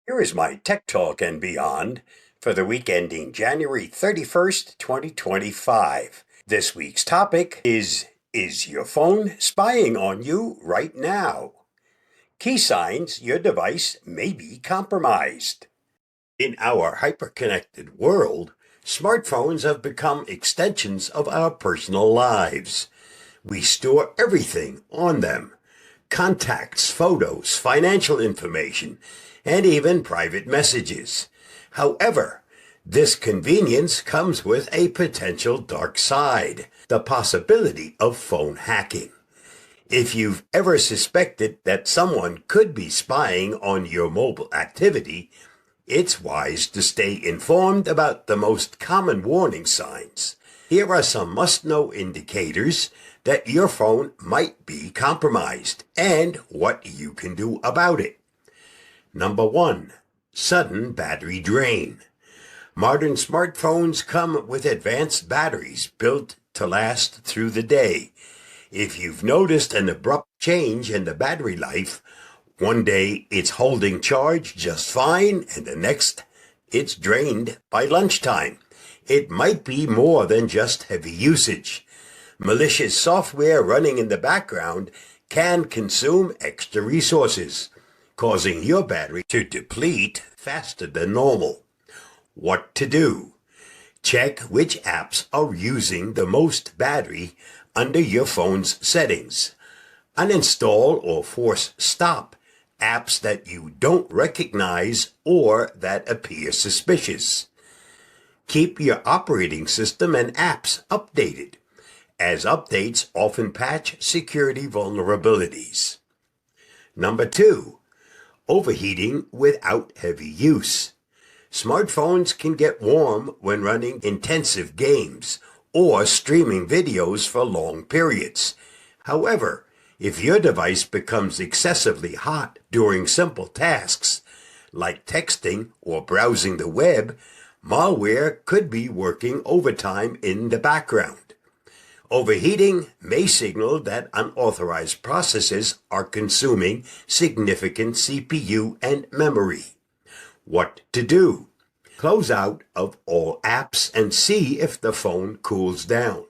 Here is my Tech Talk and Beyond for the week ending January 31st, 2025. This week's topic is your phone spying on you right now? Key signs your device may be compromised. In our hyper-connected world, smartphones have become extensions of our personal lives. We store everything on them: contacts, photos, financial information, and even private messages. However, this convenience comes with a potential dark side: the possibility of phone hacking. If you've ever suspected that someone could be spying on your mobile activity, it's wise to stay informed about the most common warning signs. Here are some must-know indicators that your phone might be compromised and what you can do about it. Number 1. Sudden battery drain. Modern smartphones come with advanced batteries built to last through the day. If you've noticed an abrupt change in the battery life, one day it's holding charge just fine and the next it's drained by lunchtime, it might be more than just heavy usage. Malicious software running in the background can consume extra resources, causing your battery to deplete faster than normal. What to do? Check which apps are using the most battery under your phone's settings. Uninstall or force stop apps that you don't recognize or that appear suspicious. Keep your operating system and apps updated, as updates often patch security vulnerabilities. Number 2. Overheating without heavy use. Smartphones can get warm when running intensive games or streaming videos for long periods. However, if your device becomes excessively hot during simple tasks, like texting or browsing the web, malware could be working overtime in the background. Overheating may signal that unauthorized processes are consuming significant CPU and memory. What to do? Close out of all apps and see if the phone cools down.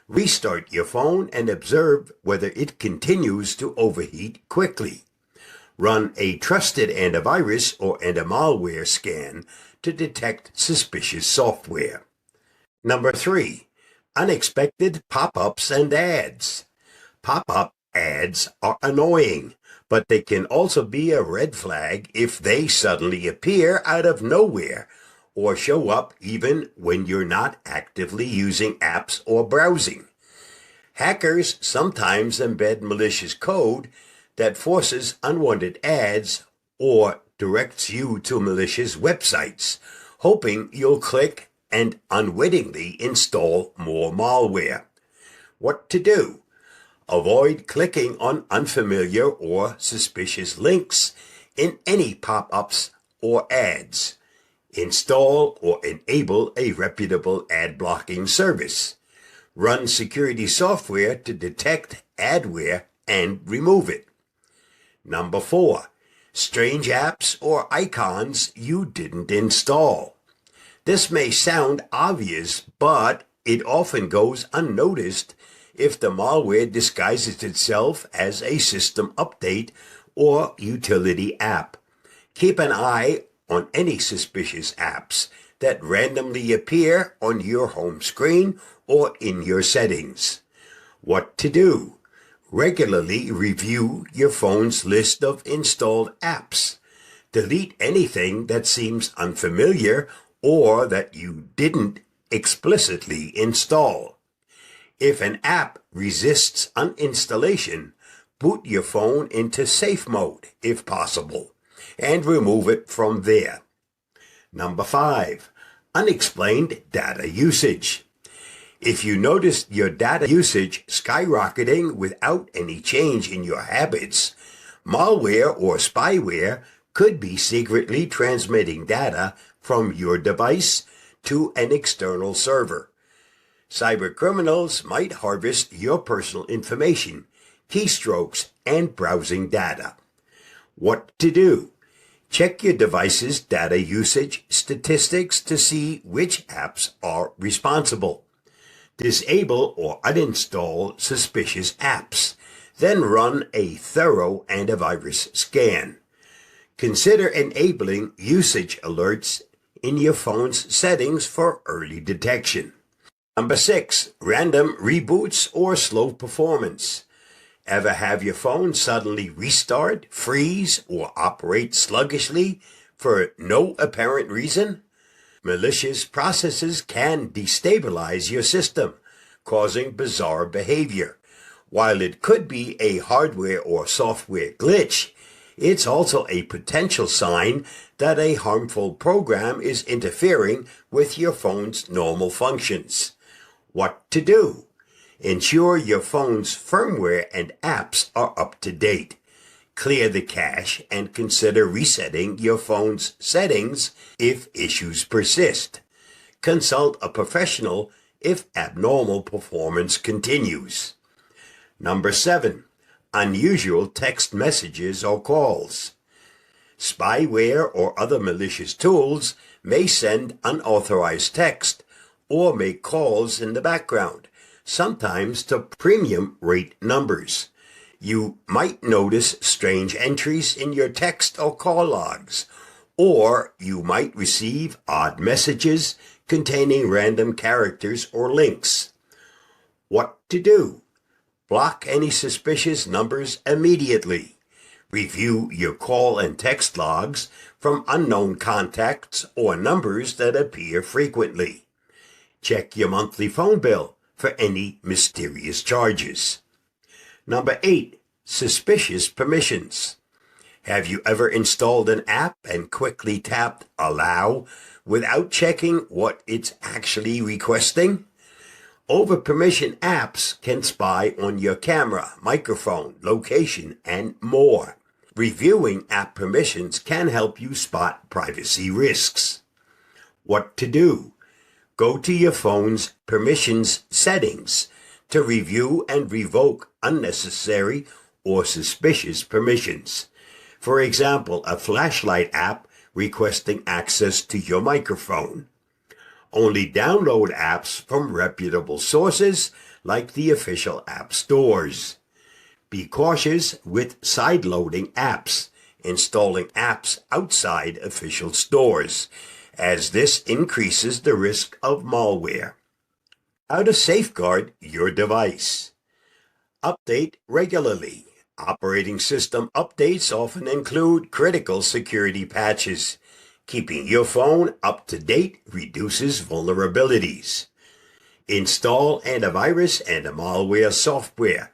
Restart your phone and observe whether it continues to overheat quickly. Run a trusted antivirus or anti-malware scan to detect suspicious software. Number 3. Unexpected pop-ups and ads. Pop-up ads are annoying, but they can also be a red flag if they suddenly appear out of nowhere or show up even when you're not actively using apps or browsing. Hackers sometimes embed malicious code that forces unwanted ads or directs you to malicious websites, hoping you'll click and unwittingly install more malware. What to do? Avoid clicking on unfamiliar or suspicious links in any pop-ups or ads. Install or enable a reputable ad blocking service. Run security software to detect adware and remove it. Number 4. Strange apps or icons you didn't install. This may sound obvious, but it often goes unnoticed if the malware disguises itself as a system update or utility app. Keep an eye on any suspicious apps that randomly appear on your home screen or in your settings. What to do? Regularly review your phone's list of installed apps. Delete anything that seems unfamiliar or that you didn't explicitly install. If an app resists uninstallation, boot your phone into safe mode if possible, and remove it from there. Number 5. Unexplained data usage. If you notice your data usage skyrocketing without any change in your habits, malware or spyware could be secretly transmitting data from your device to an external server. Cybercriminals might harvest your personal information, keystrokes, and browsing data. What to do? Check your device's data usage statistics to see which apps are responsible. Disable or uninstall suspicious apps. Then run a thorough antivirus scan. Consider enabling usage alerts in your phone's settings for early detection. Number 6, random reboots or slow performance. Ever have your phone suddenly restart, freeze, or operate sluggishly for no apparent reason? Malicious processes can destabilize your system, causing bizarre behavior. While it could be a hardware or software glitch, it's also a potential sign that a harmful program is interfering with your phone's normal functions. What to do? Ensure your phone's firmware and apps are up to date. Clear the cache and consider resetting your phone's settings if issues persist. Consult a professional if abnormal performance continues. Number 7, unusual text messages or calls. Spyware or other malicious tools may send unauthorized text or make calls in the background, sometimes to premium rate numbers. You might notice strange entries in your text or call logs, or you might receive odd messages containing random characters or links. What to do? Block any suspicious numbers immediately. Review your call and text logs from unknown contacts or numbers that appear frequently. Check your monthly phone bill for any mysterious charges. Number 8, suspicious permissions. Have you ever installed an app and quickly tapped allow without checking what it's actually requesting? Over-permission apps can spy on your camera, microphone, location, and more. Reviewing app permissions can help you spot privacy risks. What to do? Go to your phone's permissions settings to review and revoke unnecessary or suspicious permissions. For example, a flashlight app requesting access to your microphone. Only download apps from reputable sources like the official app stores. Be cautious with sideloading apps, installing apps outside official stores, as this increases the risk of malware. How to safeguard your device. Update regularly. Operating system updates often include critical security patches. Keeping your phone up to date reduces vulnerabilities. Install antivirus and malware software.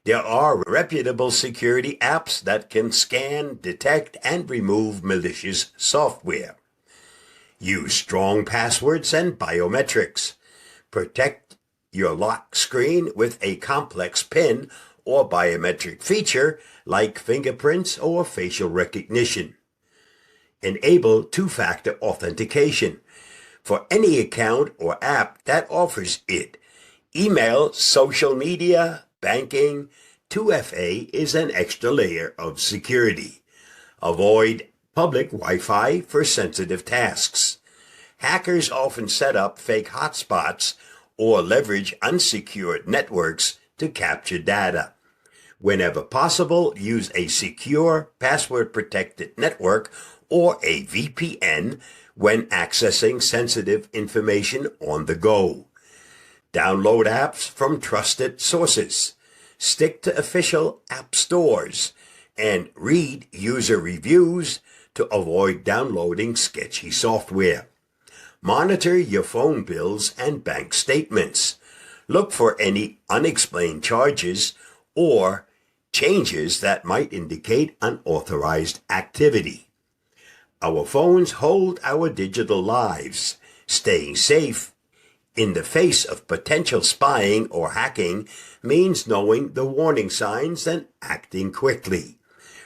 There are reputable security apps that can scan, detect, and remove malicious software. Use strong passwords and biometrics. Protect your lock screen with a complex PIN or biometric feature like fingerprints or facial recognition. Enable two-factor authentication for any account or app that offers it. Email, social media, banking, 2FA is an extra layer of security. Avoid public Wi-Fi for sensitive tasks. Hackers often set up fake hotspots or leverage unsecured networks to capture data. Whenever possible, use a secure, password-protected network or a VPN when accessing sensitive information on the go. Download apps from trusted sources. Stick to official app stores and read user reviews to avoid downloading sketchy software. Monitor your phone bills and bank statements. Look for any unexplained charges or changes that might indicate unauthorized activity. Our phones hold our digital lives. Staying safe in the face of potential spying or hacking means knowing the warning signs and acting quickly.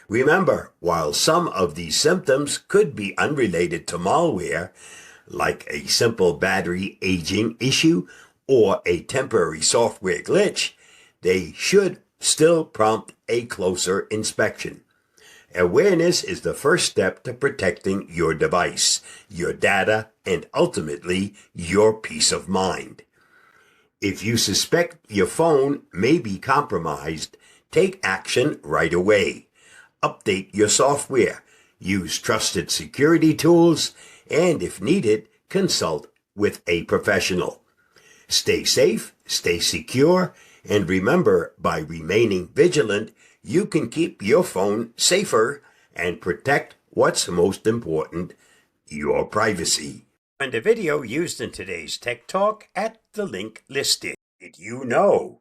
Remember, while some of these symptoms could be unrelated to malware, like a simple battery aging issue or a temporary software glitch, they should still prompt a closer inspection. Awareness is the first step to protecting your device, your data, and ultimately your peace of mind. If you suspect your phone may be compromised, take action right away. Update your software, use trusted security tools, and if needed, consult with a professional. Stay safe, stay secure, and remember, by remaining vigilant, you can keep your phone safer and protect what's most important, your privacy. And the video used in today's Tech Talk at the link listed. Did you know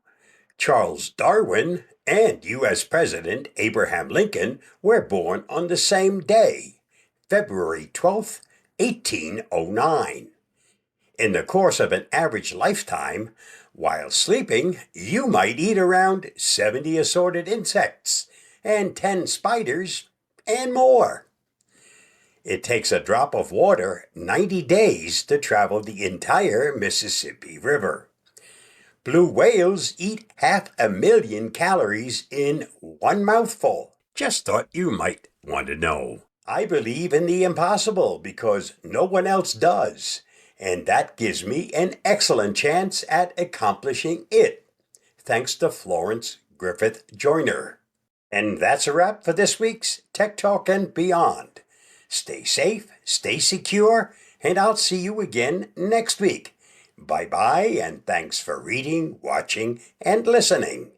Charles Darwin and U.S. President Abraham Lincoln were born on the same day, February 12th, 1809. In the course of an average lifetime, while sleeping, you might eat around 70 assorted insects and 10 spiders and more. It takes a drop of water 90 days to travel the entire Mississippi River. Blue whales eat 500,000 calories in one mouthful. Just thought you might want to know. I believe in the impossible because no one else does, and that gives me an excellent chance at accomplishing it, thanks to Florence Griffith Joyner. And that's a wrap for this week's Tech Talk and Beyond. Stay safe, stay secure, and I'll see you again next week. Bye-bye, and thanks for reading, watching, and listening.